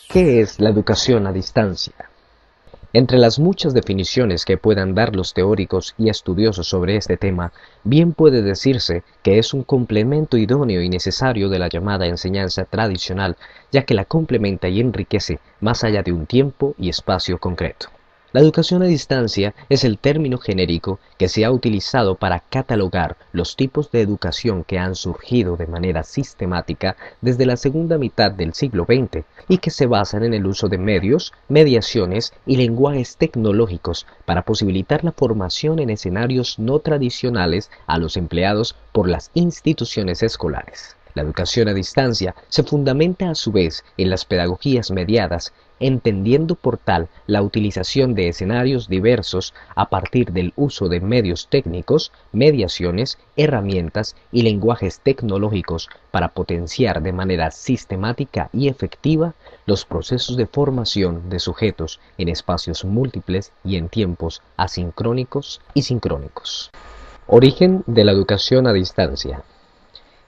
¿Qué es la educación a distancia? Entre las muchas definiciones que puedan dar los teóricos y estudiosos sobre este tema, bien puede decirse que es un complemento idóneo y necesario de la llamada enseñanza tradicional, ya que la complementa y enriquece más allá de un tiempo y espacio concreto. La educación a distancia es el término genérico que se ha utilizado para catalogar los tipos de educación que han surgido de manera sistemática desde la segunda mitad del siglo XX y que se basan en el uso de medios, mediaciones y lenguajes tecnológicos para posibilitar la formación en escenarios no tradicionales a los empleados por las instituciones escolares. La educación a distancia se fundamenta a su vez en las pedagogías mediadas, entendiendo por tal la utilización de escenarios diversos a partir del uso de medios técnicos, mediaciones, herramientas y lenguajes tecnológicos para potenciar de manera sistemática y efectiva los procesos de formación de sujetos en espacios múltiples y en tiempos asincrónicos y sincrónicos. Origen de la educación a distancia.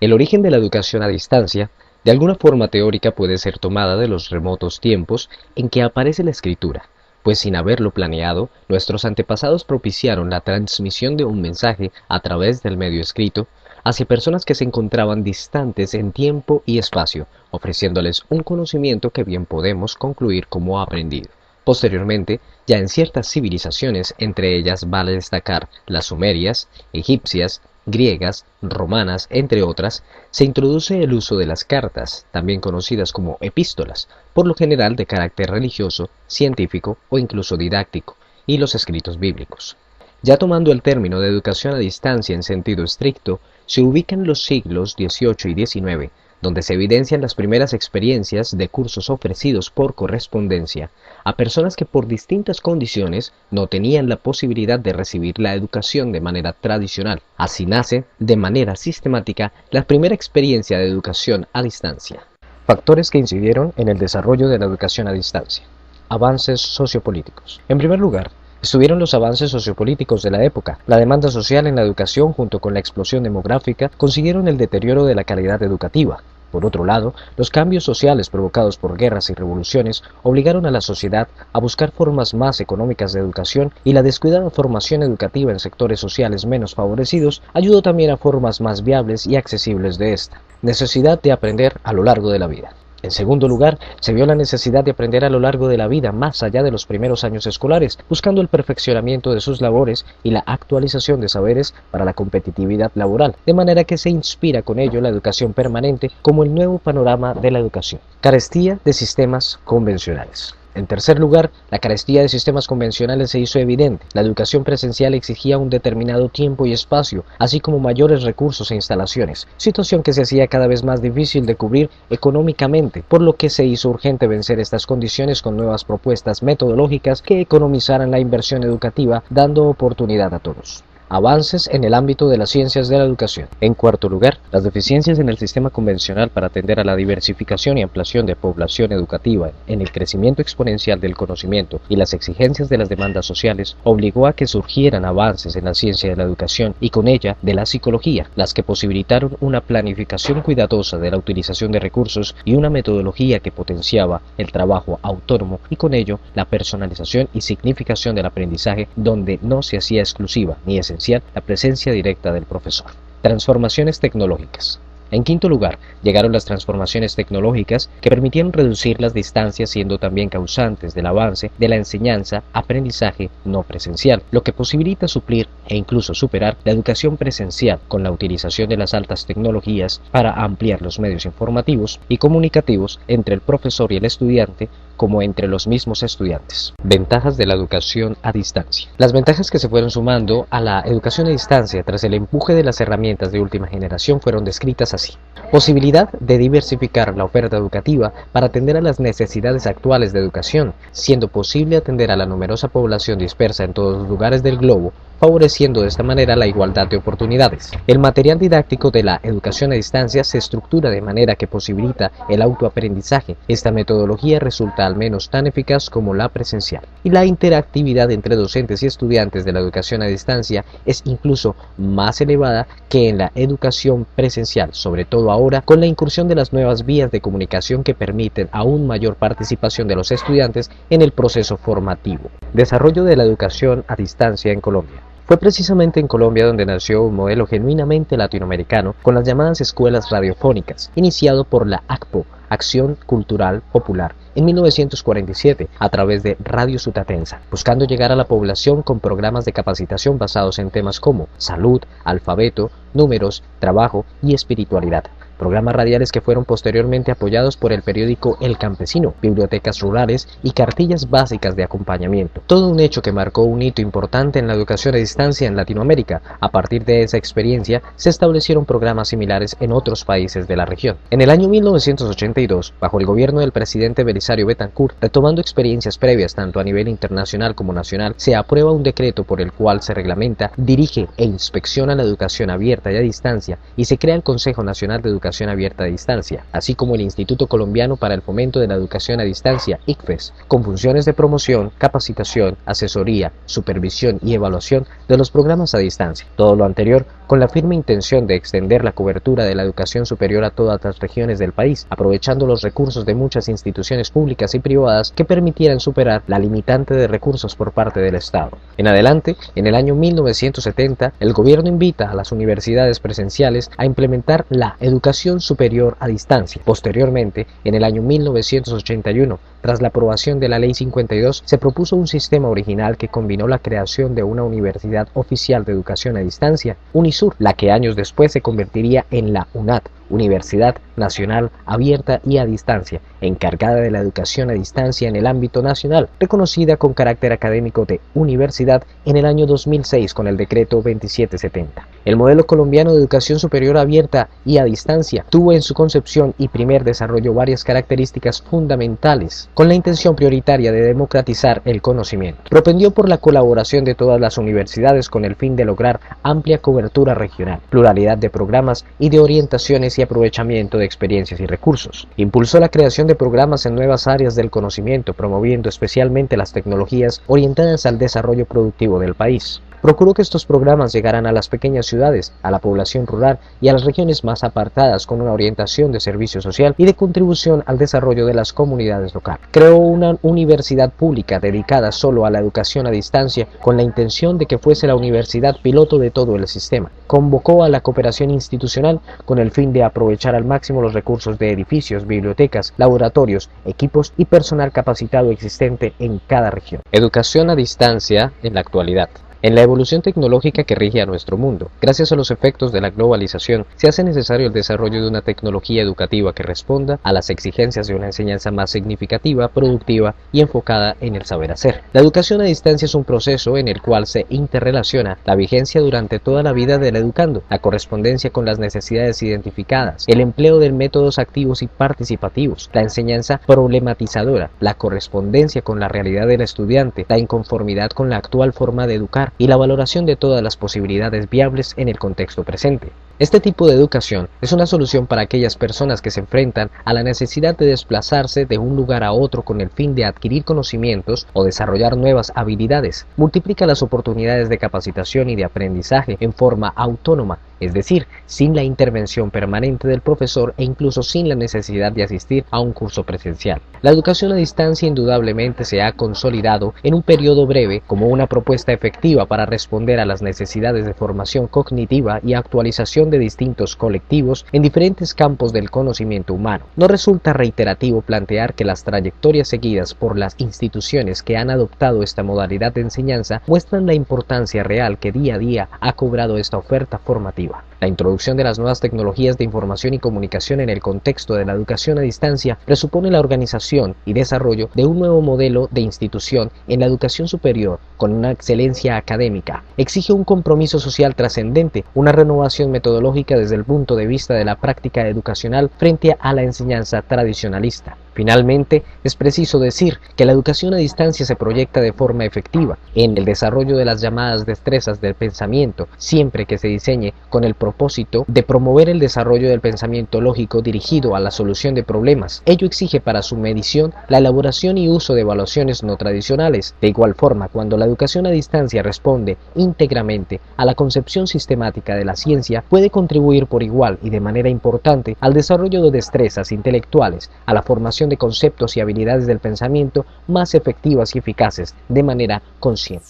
El origen de la educación a distancia, de alguna forma teórica, puede ser tomada de los remotos tiempos en que aparece la escritura, pues sin haberlo planeado, nuestros antepasados propiciaron la transmisión de un mensaje a través del medio escrito hacia personas que se encontraban distantes en tiempo y espacio, ofreciéndoles un conocimiento que bien podemos concluir como aprendido. Posteriormente, ya en ciertas civilizaciones, entre ellas vale destacar las sumerias, egipcias, griegas, romanas, entre otras, se introduce el uso de las cartas, también conocidas como epístolas, por lo general de carácter religioso, científico o incluso didáctico, y los escritos bíblicos. Ya tomando el término de educación a distancia en sentido estricto, se ubican los siglos XVIII y XIX, donde se evidencian las primeras experiencias de cursos ofrecidos por correspondencia a personas que por distintas condiciones no tenían la posibilidad de recibir la educación de manera tradicional. Así nace, de manera sistemática, la primera experiencia de educación a distancia. Factores que incidieron en el desarrollo de la educación a distancia. Avances sociopolíticos. En primer lugar, estuvieron los avances sociopolíticos de la época. La demanda social en la educación junto con la explosión demográfica consiguieron el deterioro de la calidad educativa. Por otro lado, los cambios sociales provocados por guerras y revoluciones obligaron a la sociedad a buscar formas más económicas de educación y la descuidada formación educativa en sectores sociales menos favorecidos ayudó también a formas más viables y accesibles de esta. Necesidad de aprender a lo largo de la vida. En segundo lugar, se vio la necesidad de aprender a lo largo de la vida más allá de los primeros años escolares, buscando el perfeccionamiento de sus labores y la actualización de saberes para la competitividad laboral, de manera que se inspira con ello la educación permanente como el nuevo panorama de la educación. Carestía de sistemas convencionales. En tercer lugar, la carestía de sistemas convencionales se hizo evidente. La educación presencial exigía un determinado tiempo y espacio, así como mayores recursos e instalaciones, situación que se hacía cada vez más difícil de cubrir económicamente, por lo que se hizo urgente vencer estas condiciones con nuevas propuestas metodológicas que economizaran la inversión educativa, dando oportunidad a todos. Avances en el ámbito de las ciencias de la educación. En cuarto lugar, las deficiencias en el sistema convencional para atender a la diversificación y ampliación de población educativa en el crecimiento exponencial del conocimiento y las exigencias de las demandas sociales obligó a que surgieran avances en la ciencia de la educación y con ella de la psicología, las que posibilitaron una planificación cuidadosa de la utilización de recursos y una metodología que potenciaba el trabajo autónomo y con ello la personalización y significación del aprendizaje, donde no se hacía exclusiva ni esencial la presencia directa del profesor. Transformaciones tecnológicas. En quinto lugar, llegaron las transformaciones tecnológicas que permitieron reducir las distancias, siendo también causantes del avance de la enseñanza-aprendizaje no presencial, lo que posibilita suplir e incluso superar la educación presencial con la utilización de las altas tecnologías para ampliar los medios informativos y comunicativos entre el profesor y el estudiante, como entre los mismos estudiantes. Ventajas de la educación a distancia. Las ventajas que se fueron sumando a la educación a distancia tras el empuje de las herramientas de última generación fueron descritas así. Posibilidad de diversificar la oferta educativa para atender a las necesidades actuales de educación, siendo posible atender a la numerosa población dispersa en todos los lugares del globo favoreciendo de esta manera la igualdad de oportunidades. El material didáctico de la educación a distancia se estructura de manera que posibilita el autoaprendizaje. Esta metodología resulta al menos tan eficaz como la presencial. Y la interactividad entre docentes y estudiantes de la educación a distancia es incluso más elevada que en la educación presencial, sobre todo ahora con la incursión de las nuevas vías de comunicación que permiten aún mayor participación de los estudiantes en el proceso formativo. Desarrollo de la educación a distancia en Colombia. Fue precisamente en Colombia donde nació un modelo genuinamente latinoamericano con las llamadas escuelas radiofónicas, iniciado por la ACPO, Acción Cultural Popular, en 1947 a través de Radio Sutatensa, buscando llegar a la población con programas de capacitación basados en temas como salud, alfabeto, números, trabajo y espiritualidad. Programas radiales que fueron posteriormente apoyados por el periódico El Campesino, bibliotecas rurales y cartillas básicas de acompañamiento. Todo un hecho que marcó un hito importante en la educación a distancia en Latinoamérica. A partir de esa experiencia se establecieron programas similares en otros países de la región. En el año 1982, bajo el gobierno del presidente Belisario Betancur, retomando experiencias previas tanto a nivel internacional como nacional, se aprueba un decreto por el cual se reglamenta, dirige e inspecciona la educación abierta y a distancia y se crea el Consejo Nacional de Educación Abierta a Distancia, así como el Instituto Colombiano para el Fomento de la Educación a Distancia, ICFES, con funciones de promoción, capacitación, asesoría, supervisión y evaluación de los programas a distancia. Todo lo anterior con la firme intención de extender la cobertura de la educación superior a todas las regiones del país, aprovechando los recursos de muchas instituciones públicas y privadas que permitieran superar la limitante de recursos por parte del Estado. En adelante, en el año 1970, el gobierno invita a las universidades presenciales a implementar la educación superior a distancia. Posteriormente, en el año 1981, tras la aprobación de la Ley 52, se propuso un sistema original que combinó la creación de una universidad oficial de educación a distancia, UNISUR, la que años después se convertiría en la UNAD, Universidad Nacional Abierta y a Distancia, encargada de la educación a distancia en el ámbito nacional, reconocida con carácter académico de universidad en el año 2006 con el decreto 2770. El modelo colombiano de educación superior abierta y a distancia tuvo en su concepción y primer desarrollo varias características fundamentales, con la intención prioritaria de democratizar el conocimiento. Propendió por la colaboración de todas las universidades con el fin de lograr amplia cobertura regional, pluralidad de programas y de orientaciones y aprovechamiento de experiencias y recursos. Impulsó la creación de programas en nuevas áreas del conocimiento, promoviendo especialmente las tecnologías orientadas al desarrollo productivo del país. Procuró que estos programas llegaran a las pequeñas ciudades, a la población rural y a las regiones más apartadas con una orientación de servicio social y de contribución al desarrollo de las comunidades locales. Creó una universidad pública dedicada solo a la educación a distancia con la intención de que fuese la universidad piloto de todo el sistema. Convocó a la cooperación institucional con el fin de aprovechar al máximo los recursos de edificios, bibliotecas, laboratorios, equipos y personal capacitado existente en cada región. Educación a distancia en la actualidad. En la evolución tecnológica que rige a nuestro mundo, gracias a los efectos de la globalización, se hace necesario el desarrollo de una tecnología educativa que responda a las exigencias de una enseñanza más significativa, productiva y enfocada en el saber hacer. La educación a distancia es un proceso en el cual se interrelaciona la vigencia durante toda la vida del educando, la correspondencia con las necesidades identificadas, el empleo de métodos activos y participativos, la enseñanza problematizadora, la correspondencia con la realidad del estudiante, la inconformidad con la actual forma de educar, y la valoración de todas las posibilidades viables en el contexto presente. Este tipo de educación es una solución para aquellas personas que se enfrentan a la necesidad de desplazarse de un lugar a otro con el fin de adquirir conocimientos o desarrollar nuevas habilidades. Multiplica las oportunidades de capacitación y de aprendizaje en forma autónoma, es decir, sin la intervención permanente del profesor e incluso sin la necesidad de asistir a un curso presencial. La educación a distancia indudablemente se ha consolidado en un periodo breve como una propuesta efectiva para responder a las necesidades de formación cognitiva y actualización de distintos colectivos en diferentes campos del conocimiento humano. No resulta reiterativo plantear que las trayectorias seguidas por las instituciones que han adoptado esta modalidad de enseñanza muestran la importancia real que día a día ha cobrado esta oferta formativa. La introducción de las nuevas tecnologías de información y comunicación en el contexto de la educación a distancia presupone la organización y desarrollo de un nuevo modelo de institución en la educación superior con una excelencia académica. Exige un compromiso social trascendente, una renovación metodológica desde el punto de vista de la práctica educacional frente a la enseñanza tradicionalista. Finalmente, es preciso decir que la educación a distancia se proyecta de forma efectiva en el desarrollo de las llamadas destrezas del pensamiento, siempre que se diseñe con el propósito de promover el desarrollo del pensamiento lógico dirigido a la solución de problemas. Ello exige para su medición la elaboración y uso de evaluaciones no tradicionales. De igual forma, cuando la educación a distancia responde íntegramente a la concepción sistemática de la ciencia, puede contribuir por igual y de manera importante al desarrollo de destrezas intelectuales, a la formación de conceptos y habilidades del pensamiento más efectivas y eficaces de manera consciente.